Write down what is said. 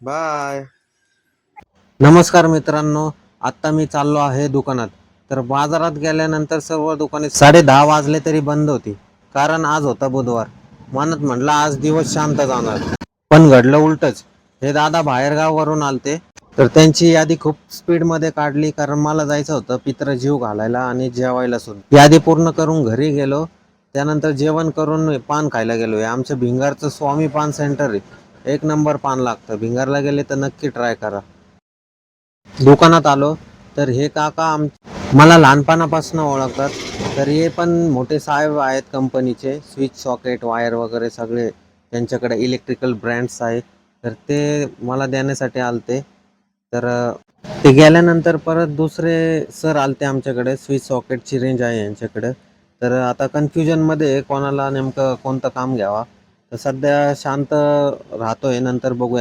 Bye. नमस्कार मित्रांनो, आत्ता मी चाललो आहे दुकानात. तर बाजारात गेल्यानंतर सर्व दुकाने 10:30 वाजले तरी बंद होती, कारण आज होता बुधवार. मनात म्हटलं आज दिवस शांत जाणार, पण घडलं उलटच. हे दादा बाहेरगावावरून आलते, तर त्यांची यादी खूप स्पीडमध्ये काढली, कारण मला जायचं होतं पितृजीव घालायला आणि जेवायला सुद्धा. यादी पूर्ण करून घरी गेलो. त्यानंतर जेवण करून पान खायला गेलो. हे आमच्या भिंगारचं स्वामी पान सेंटर आहे. एक नंबर पान लागतं. भिंगारला गेले तर नक्की ट्राय करा. दुकानात आलो तर हे काका मला लहानपणापासून ओळखतात. तर हे पण मोठे साहेब आहेत कंपनीचे. स्विच सॉकेट वायर वगैरे सगळे त्यांच्याकडे इलेक्ट्रिकल ब्रँड्स आहे. तर ते मला देण्यासाठी आलते. तर ते गेल्यानंतर परत दुसरे सर आलते आमच्याकडे. स्विच सॉकेटची रेंज आहे यांच्याकडे. तर आता कन्फ्युजनमध्ये कोणाला नेमकं कोणतं काम घ्यावा. तर सध्या शांत राहतोय, नंतर बघूया.